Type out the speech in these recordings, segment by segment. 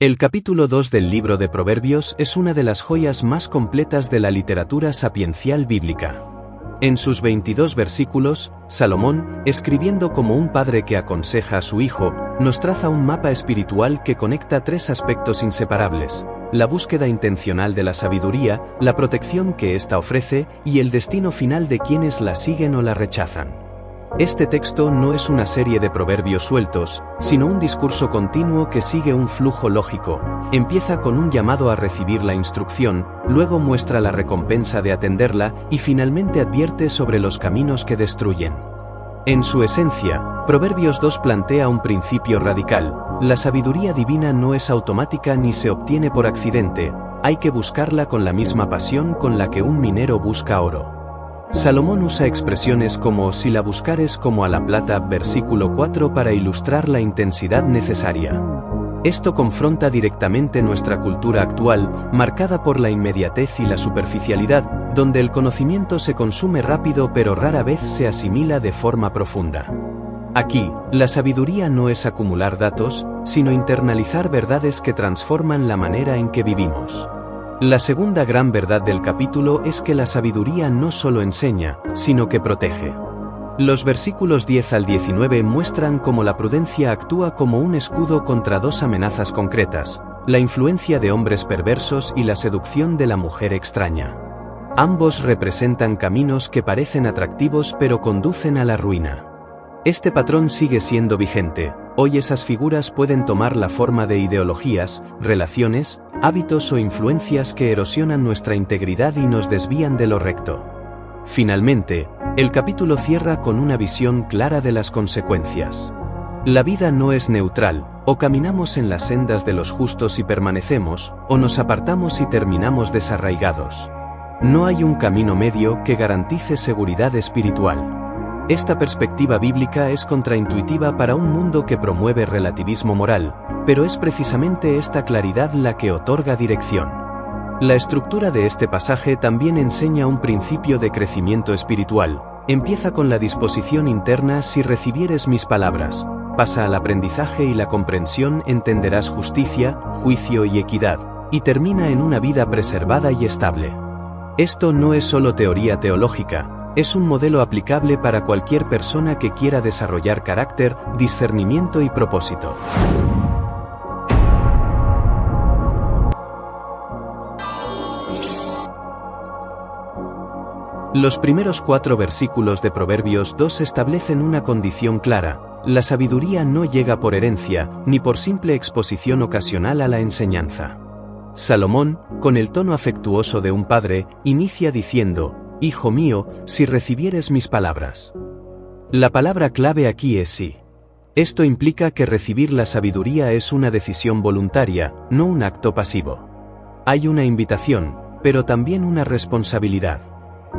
El capítulo 2 del libro de Proverbios es una de las joyas más completas de la literatura sapiencial bíblica. En sus 22 versículos, Salomón, escribiendo como un padre que aconseja a su hijo, nos traza un mapa espiritual que conecta tres aspectos inseparables: la búsqueda intencional de la sabiduría, la protección que ésta ofrece, y el destino final de quienes la siguen o la rechazan. Este texto no es una serie de proverbios sueltos, sino un discurso continuo que sigue un flujo lógico. Empieza con un llamado a recibir la instrucción, luego muestra la recompensa de atenderla y finalmente advierte sobre los caminos que destruyen. En su esencia, Proverbios 2 plantea un principio radical: la sabiduría divina no es automática ni se obtiene por accidente, hay que buscarla con la misma pasión con la que un minero busca oro. Salomón usa expresiones como "si la buscares como a la plata", versículo 4, para ilustrar la intensidad necesaria. Esto confronta directamente nuestra cultura actual, marcada por la inmediatez y la superficialidad, donde el conocimiento se consume rápido pero rara vez se asimila de forma profunda. Aquí, la sabiduría no es acumular datos, sino internalizar verdades que transforman la manera en que vivimos. La segunda gran verdad del capítulo es que la sabiduría no solo enseña, sino que protege. Los versículos 10 al 19 muestran cómo la prudencia actúa como un escudo contra dos amenazas concretas: la influencia de hombres perversos y la seducción de la mujer extraña. Ambos representan caminos que parecen atractivos pero conducen a la ruina. Este patrón sigue siendo vigente. Hoy esas figuras pueden tomar la forma de ideologías, relaciones, hábitos o influencias que erosionan nuestra integridad y nos desvían de lo recto. Finalmente, el capítulo cierra con una visión clara de las consecuencias. La vida no es neutral: o caminamos en las sendas de los justos y permanecemos, o nos apartamos y terminamos desarraigados. No hay un camino medio que garantice seguridad espiritual. Esta perspectiva bíblica es contraintuitiva para un mundo que promueve relativismo moral, pero es precisamente esta claridad la que otorga dirección. La estructura de este pasaje también enseña un principio de crecimiento espiritual. Empieza con la disposición interna: si recibieres mis palabras. Pasa al aprendizaje y la comprensión: entenderás justicia, juicio y equidad. Y termina en una vida preservada y estable. Esto no es solo teoría teológica. Es un modelo aplicable para cualquier persona que quiera desarrollar carácter, discernimiento y propósito. Los primeros 4 versículos de Proverbios 2 establecen una condición clara: la sabiduría no llega por herencia, ni por simple exposición ocasional a la enseñanza. Salomón, con el tono afectuoso de un padre, inicia diciendo: «Hijo mío, si recibieres mis palabras». La palabra clave aquí es sí. Esto implica que recibir la sabiduría es una decisión voluntaria, no un acto pasivo. Hay una invitación, pero también una responsabilidad.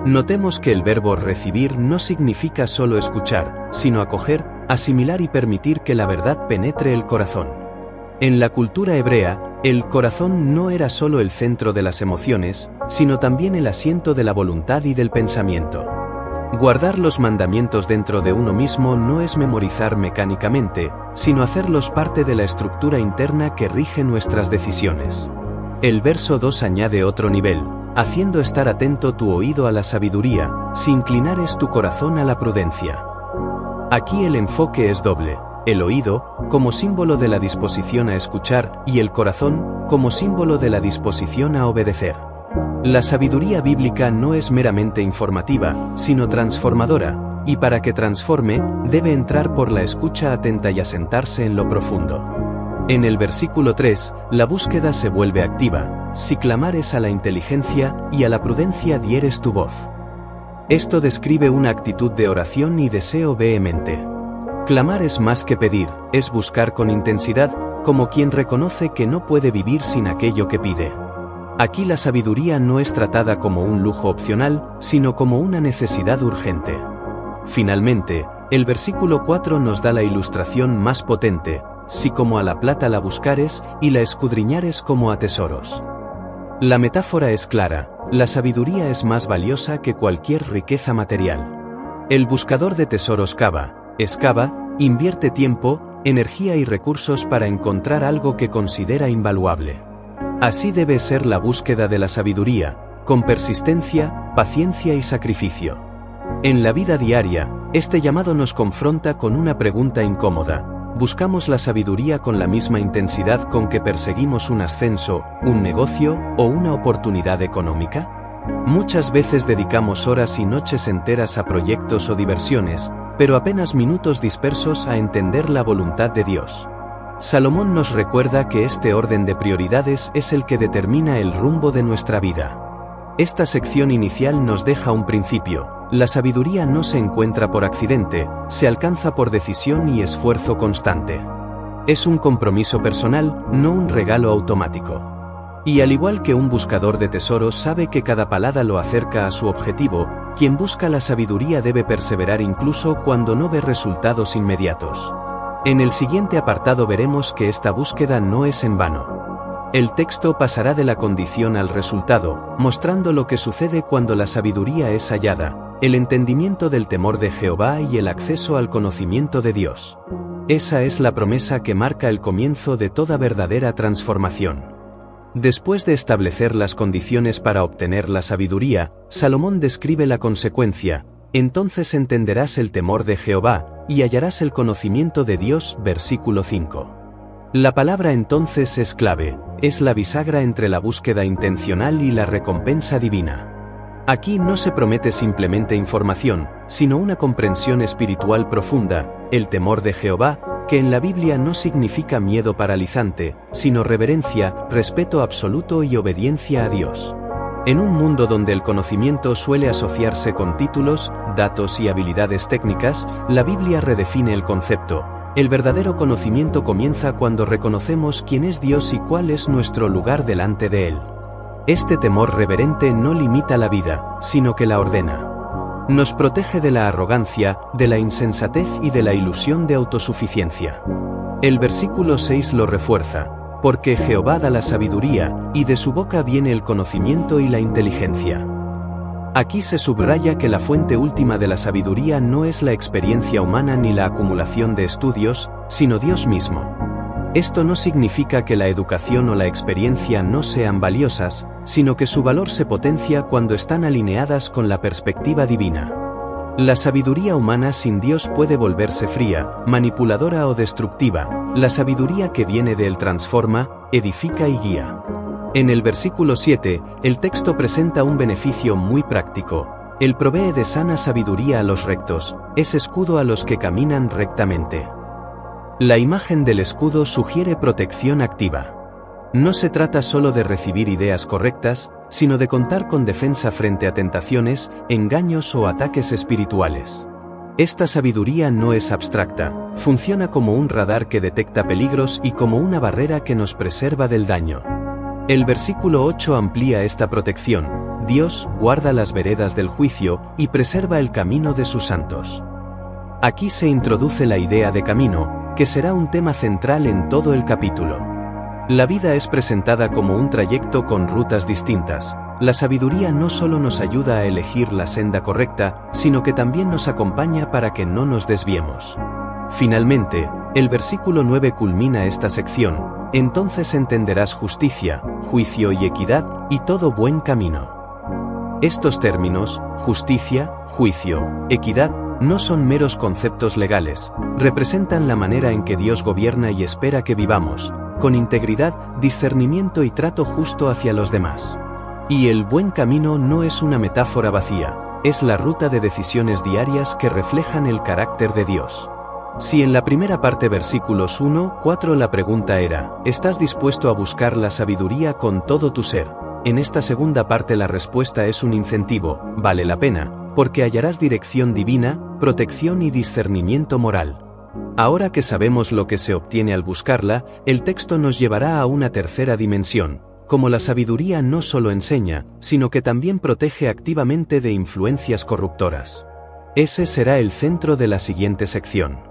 Notemos que el verbo recibir no significa solo escuchar, sino acoger, asimilar y permitir que la verdad penetre el corazón. En la cultura hebrea, el corazón no era solo el centro de las emociones, sino también el asiento de la voluntad y del pensamiento. Guardar los mandamientos dentro de uno mismo no es memorizar mecánicamente, sino hacerlos parte de la estructura interna que rige nuestras decisiones. El verso 2 añade otro nivel: haciendo estar atento tu oído a la sabiduría, si inclinares tu corazón a la prudencia. Aquí el enfoque es doble: el oído, como símbolo de la disposición a escuchar, y el corazón, como símbolo de la disposición a obedecer. La sabiduría bíblica no es meramente informativa, sino transformadora, y para que transforme, debe entrar por la escucha atenta y asentarse en lo profundo. En el versículo 3, la búsqueda se vuelve activa: si clamares a la inteligencia, y a la prudencia dieres tu voz. Esto describe una actitud de oración y deseo vehemente. Clamar es más que pedir, es buscar con intensidad, como quien reconoce que no puede vivir sin aquello que pide. Aquí la sabiduría no es tratada como un lujo opcional, sino como una necesidad urgente. Finalmente, el versículo 4 nos da la ilustración más potente: si como a la plata la buscares, y la escudriñares como a tesoros. La metáfora es clara: la sabiduría es más valiosa que cualquier riqueza material. El buscador de tesoros excava, invierte tiempo, energía y recursos para encontrar algo que considera invaluable. Así debe ser la búsqueda de la sabiduría, con persistencia, paciencia y sacrificio. En la vida diaria, este llamado nos confronta con una pregunta incómoda: ¿buscamos la sabiduría con la misma intensidad con que perseguimos un ascenso, un negocio o una oportunidad económica? Muchas veces dedicamos horas y noches enteras a proyectos o diversiones, pero apenas minutos dispersos a entender la voluntad de Dios. Salomón nos recuerda que este orden de prioridades es el que determina el rumbo de nuestra vida. Esta sección inicial nos deja un principio: la sabiduría no se encuentra por accidente, se alcanza por decisión y esfuerzo constante. Es un compromiso personal, no un regalo automático. Y al igual que un buscador de tesoros sabe que cada palada lo acerca a su objetivo, quien busca la sabiduría debe perseverar incluso cuando no ve resultados inmediatos. En el siguiente apartado veremos que esta búsqueda no es en vano. El texto pasará de la condición al resultado, mostrando lo que sucede cuando la sabiduría es hallada, el entendimiento del temor de Jehová y el acceso al conocimiento de Dios. Esa es la promesa que marca el comienzo de toda verdadera transformación. Después de establecer las condiciones para obtener la sabiduría, Salomón describe la consecuencia: entonces entenderás el temor de Jehová, y hallarás el conocimiento de Dios. Versículo 5. La palabra entonces es clave, es la bisagra entre la búsqueda intencional y la recompensa divina. Aquí no se promete simplemente información, sino una comprensión espiritual profunda, el temor de Jehová, que en la Biblia no significa miedo paralizante, sino reverencia, respeto absoluto y obediencia a Dios. En un mundo donde el conocimiento suele asociarse con títulos, datos y habilidades técnicas, la Biblia redefine el concepto. El verdadero conocimiento comienza cuando reconocemos quién es Dios y cuál es nuestro lugar delante de Él. Este temor reverente no limita la vida, sino que la ordena. Nos protege de la arrogancia, de la insensatez y de la ilusión de autosuficiencia. El versículo 6 lo refuerza: porque Jehová da la sabiduría, y de su boca viene el conocimiento y la inteligencia. Aquí se subraya que la fuente última de la sabiduría no es la experiencia humana ni la acumulación de estudios, sino Dios mismo. Esto no significa que la educación o la experiencia no sean valiosas, sino que su valor se potencia cuando están alineadas con la perspectiva divina. La sabiduría humana sin Dios puede volverse fría, manipuladora o destructiva. La sabiduría que viene de Él transforma, edifica y guía. En el versículo 7, el texto presenta un beneficio muy práctico. Él provee de sana sabiduría a los rectos, es escudo a los que caminan rectamente. La imagen del escudo sugiere protección activa. No se trata solo de recibir ideas correctas, sino de contar con defensa frente a tentaciones, engaños o ataques espirituales. Esta sabiduría no es abstracta, funciona como un radar que detecta peligros y como una barrera que nos preserva del daño. El versículo 8 amplía esta protección: Dios guarda las veredas del juicio y preserva el camino de sus santos. Aquí se introduce la idea de camino, que será un tema central en todo el capítulo. La vida es presentada como un trayecto con rutas distintas. La sabiduría no solo nos ayuda a elegir la senda correcta, sino que también nos acompaña para que no nos desviemos. Finalmente, el versículo 9 culmina esta sección: entonces entenderás justicia, juicio y equidad, y todo buen camino. Estos términos, justicia, juicio, equidad, no son meros conceptos legales, representan la manera en que Dios gobierna y espera que vivamos, con integridad, discernimiento y trato justo hacia los demás. Y el buen camino no es una metáfora vacía, es la ruta de decisiones diarias que reflejan el carácter de Dios. Si en la primera parte versículos 1-4 la pregunta era: ¿estás dispuesto a buscar la sabiduría con todo tu ser? En esta segunda parte la respuesta es un incentivo: vale la pena, porque hallarás dirección divina, protección y discernimiento moral. Ahora que sabemos lo que se obtiene al buscarla, el texto nos llevará a una tercera dimensión: como la sabiduría no solo enseña, sino que también protege activamente de influencias corruptoras. Ese será el centro de la siguiente sección.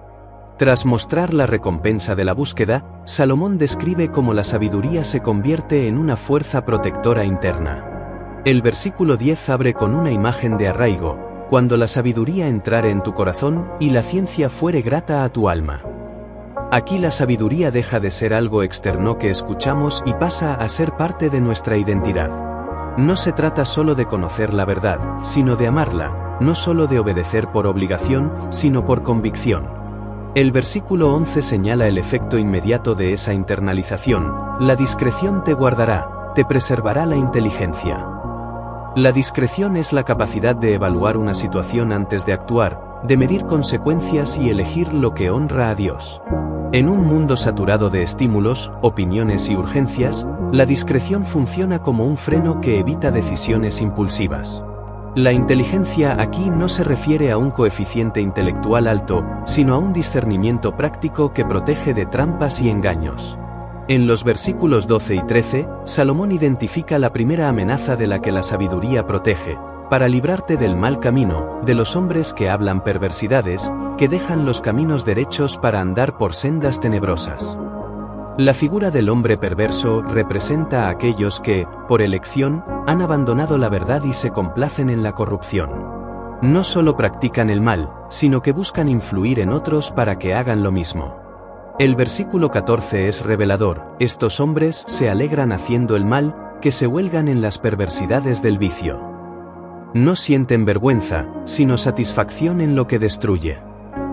Tras mostrar la recompensa de la búsqueda, Salomón describe cómo la sabiduría se convierte en una fuerza protectora interna. El versículo 10 abre con una imagen de arraigo: cuando la sabiduría entrare en tu corazón y la ciencia fuere grata a tu alma. Aquí la sabiduría deja de ser algo externo que escuchamos y pasa a ser parte de nuestra identidad. No se trata solo de conocer la verdad, sino de amarla, no solo de obedecer por obligación, sino por convicción. El versículo 11 señala el efecto inmediato de esa internalización: la discreción te guardará, te preservará la inteligencia. La discreción es la capacidad de evaluar una situación antes de actuar, de medir consecuencias y elegir lo que honra a Dios. En un mundo saturado de estímulos, opiniones y urgencias, la discreción funciona como un freno que evita decisiones impulsivas. La inteligencia aquí no se refiere a un coeficiente intelectual alto, sino a un discernimiento práctico que protege de trampas y engaños. En los versículos 12 y 13, Salomón identifica la primera amenaza de la que la sabiduría protege: para librarte del mal camino, de los hombres que hablan perversidades, que dejan los caminos derechos para andar por sendas tenebrosas. La figura del hombre perverso representa a aquellos que, por elección, han abandonado la verdad y se complacen en la corrupción. No solo practican el mal, sino que buscan influir en otros para que hagan lo mismo. El versículo 14 es revelador: estos hombres se alegran haciendo el mal, que se huelgan en las perversidades del vicio. No sienten vergüenza, sino satisfacción en lo que destruye.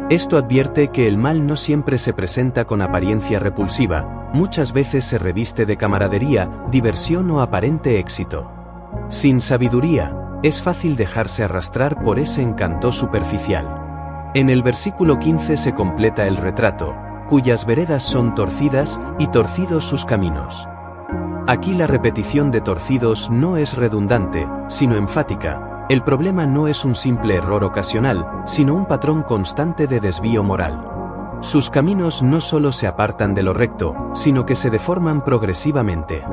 Esto advierte que el mal no siempre se presenta con apariencia repulsiva, muchas veces se reviste de camaradería, diversión o aparente éxito. Sin sabiduría, es fácil dejarse arrastrar por ese encanto superficial. En el versículo 15 se completa el retrato: cuyas veredas son torcidas, y torcidos sus caminos. Aquí la repetición de torcidos no es redundante, sino enfática. El problema no es un simple error ocasional, sino un patrón constante de desvío moral. Sus caminos no solo se apartan de lo recto, sino que se deforman progresivamente.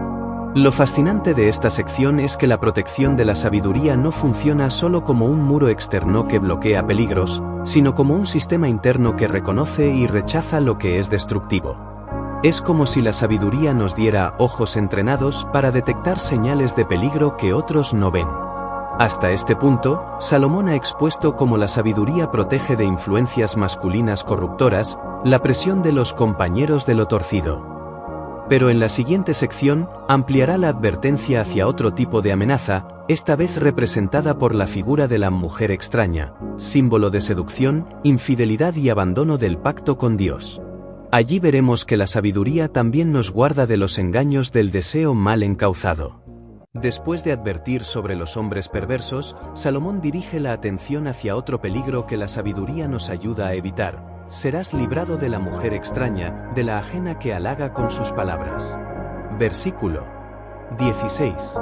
Lo fascinante de esta sección es que la protección de la sabiduría no funciona solo como un muro externo que bloquea peligros, sino como un sistema interno que reconoce y rechaza lo que es destructivo. Es como si la sabiduría nos diera ojos entrenados para detectar señales de peligro que otros no ven. Hasta este punto, Salomón ha expuesto cómo la sabiduría protege de influencias masculinas corruptoras, la presión de los compañeros de lo torcido. Pero en la siguiente sección, ampliará la advertencia hacia otro tipo de amenaza, esta vez representada por la figura de la mujer extraña, símbolo de seducción, infidelidad y abandono del pacto con Dios. Allí veremos que la sabiduría también nos guarda de los engaños del deseo mal encauzado. Después de advertir sobre los hombres perversos, Salomón dirige la atención hacia otro peligro que la sabiduría nos ayuda a evitar: serás librado de la mujer extraña, de la ajena que halaga con sus palabras. Versículo 16.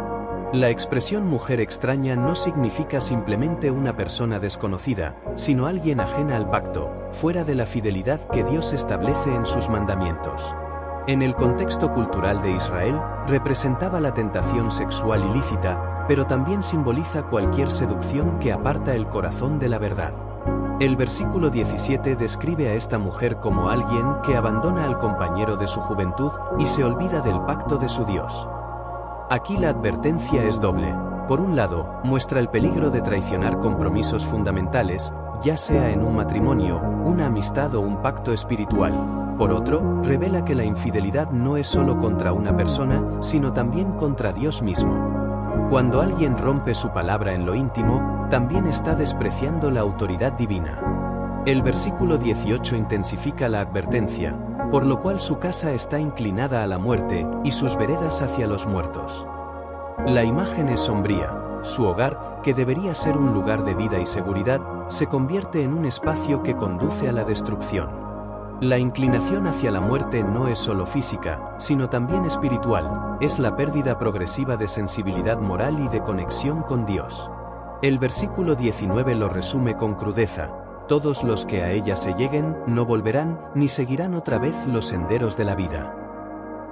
La expresión mujer extraña no significa simplemente una persona desconocida, sino alguien ajena al pacto, fuera de la fidelidad que Dios establece en sus mandamientos. En el contexto cultural de Israel, representaba la tentación sexual ilícita, pero también simboliza cualquier seducción que aparta el corazón de la verdad. El versículo 17 describe a esta mujer como alguien que abandona al compañero de su juventud y se olvida del pacto de su Dios. Aquí la advertencia es doble. Por un lado, muestra el peligro de traicionar compromisos fundamentales, ya sea en un matrimonio, una amistad o un pacto espiritual. Por otro, revela que la infidelidad no es solo contra una persona, sino también contra Dios mismo. Cuando alguien rompe su palabra en lo íntimo, también está despreciando la autoridad divina. El versículo 18 intensifica la advertencia: por lo cual su casa está inclinada a la muerte, y sus veredas hacia los muertos. La imagen es sombría. Su hogar, que debería ser un lugar de vida y seguridad, se convierte en un espacio que conduce a la destrucción. La inclinación hacia la muerte no es solo física, sino también espiritual, es la pérdida progresiva de sensibilidad moral y de conexión con Dios. El versículo 19 lo resume con crudeza: todos los que a ella se lleguen, no volverán, ni seguirán otra vez los senderos de la vida.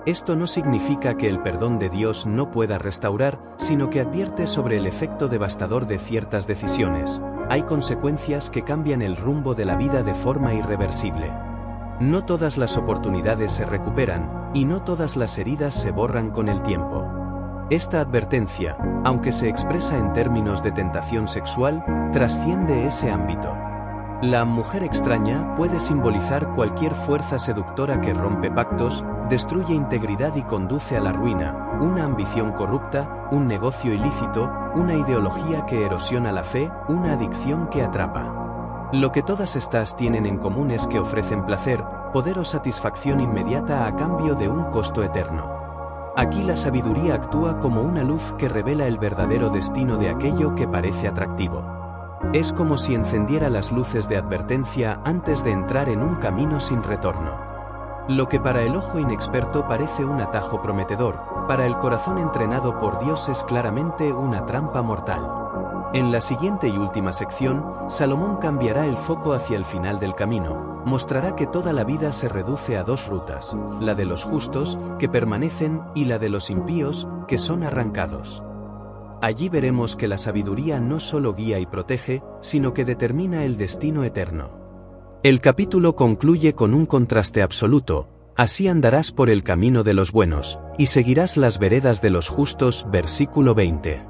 Esto no significa que el perdón de Dios no pueda restaurar, sino que advierte sobre el efecto devastador de ciertas decisiones. Hay consecuencias que cambian el rumbo de la vida de forma irreversible. No todas las oportunidades se recuperan, y no todas las heridas se borran con el tiempo. Esta advertencia, aunque se expresa en términos de tentación sexual, trasciende ese ámbito. La mujer extraña puede simbolizar cualquier fuerza seductora que rompe pactos, destruye integridad y conduce a la ruina, una ambición corrupta, un negocio ilícito, una ideología que erosiona la fe, una adicción que atrapa. Lo que todas estas tienen en común es que ofrecen placer, poder o satisfacción inmediata a cambio de un costo eterno. Aquí la sabiduría actúa como una luz que revela el verdadero destino de aquello que parece atractivo. Es como si encendiera las luces de advertencia antes de entrar en un camino sin retorno. Lo que para el ojo inexperto parece un atajo prometedor, para el corazón entrenado por Dios es claramente una trampa mortal. En la siguiente y última sección, Salomón cambiará el foco hacia el final del camino, mostrará que toda la vida se reduce a dos rutas, la de los justos, que permanecen, y la de los impíos, que son arrancados. Allí veremos que la sabiduría no solo guía y protege, sino que determina el destino eterno. El capítulo concluye con un contraste absoluto: así andarás por el camino de los buenos, y seguirás las veredas de los justos, versículo 20.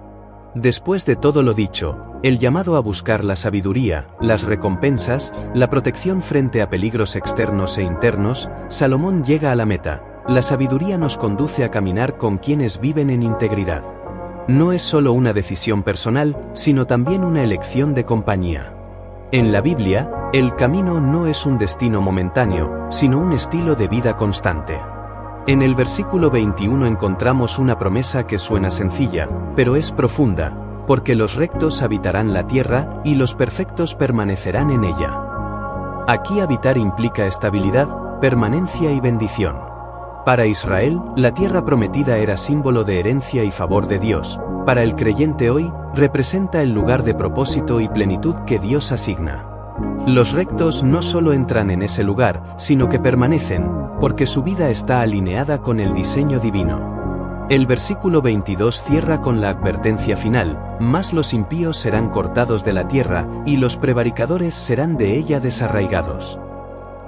Después de todo lo dicho, el llamado a buscar la sabiduría, las recompensas, la protección frente a peligros externos e internos, Salomón llega a la meta: la sabiduría nos conduce a caminar con quienes viven en integridad. No es solo una decisión personal, sino también una elección de compañía. En la Biblia, el camino no es un destino momentáneo, sino un estilo de vida constante. En el versículo 21 encontramos una promesa que suena sencilla, pero es profunda, porque los rectos habitarán la tierra, y los perfectos permanecerán en ella. Aquí habitar implica estabilidad, permanencia y bendición. Para Israel, la tierra prometida era símbolo de herencia y favor de Dios. Para el creyente hoy, representa el lugar de propósito y plenitud que Dios asigna. Los rectos no solo entran en ese lugar, sino que permanecen, porque su vida está alineada con el diseño divino. El versículo 22 cierra con la advertencia final: mas los impíos serán cortados de la tierra, y los prevaricadores serán de ella desarraigados.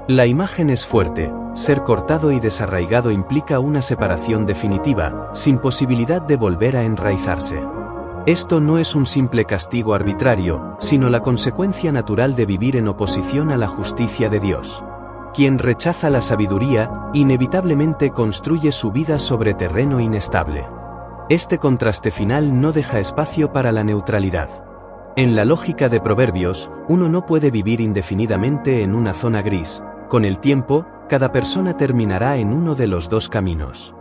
La imagen es fuerte: ser cortado y desarraigado implica una separación definitiva, sin posibilidad de volver a enraizarse. Esto no es un simple castigo arbitrario, sino la consecuencia natural de vivir en oposición a la justicia de Dios. Quien rechaza la sabiduría, inevitablemente construye su vida sobre terreno inestable. Este contraste final no deja espacio para la neutralidad. En la lógica de Proverbios, uno no puede vivir indefinidamente en una zona gris. Con el tiempo, cada persona terminará en uno de los dos caminos.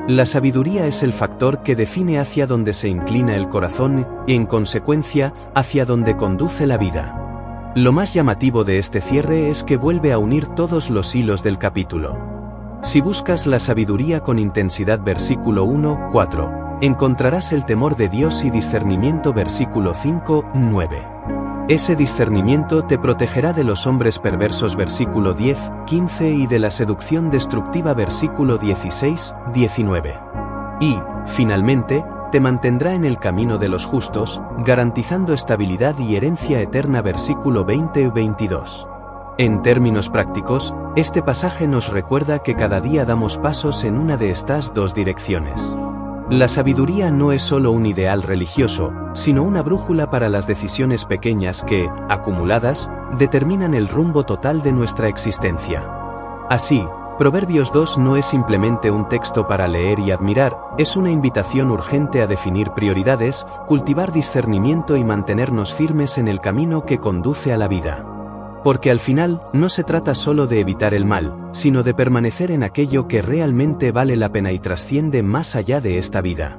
La sabiduría es el factor que define hacia dónde se inclina el corazón y, en consecuencia, hacia dónde conduce la vida. Lo más llamativo de este cierre es que vuelve a unir todos los hilos del capítulo. Si buscas la sabiduría con intensidad, versículo 1, 4, encontrarás el temor de Dios y discernimiento, versículo 5, 9. Ese discernimiento te protegerá de los hombres perversos, versículo 10, 15, y de la seducción destructiva, versículo 16, 19. Y, finalmente, te mantendrá en el camino de los justos, garantizando estabilidad y herencia eterna, versículo 20 y 22. En términos prácticos, este pasaje nos recuerda que cada día damos pasos en una de estas dos direcciones. La sabiduría no es solo un ideal religioso, sino una brújula para las decisiones pequeñas que, acumuladas, determinan el rumbo total de nuestra existencia. Así, Proverbios 2 no es simplemente un texto para leer y admirar, es una invitación urgente a definir prioridades, cultivar discernimiento y mantenernos firmes en el camino que conduce a la vida. Porque al final, no se trata solo de evitar el mal, sino de permanecer en aquello que realmente vale la pena y trasciende más allá de esta vida.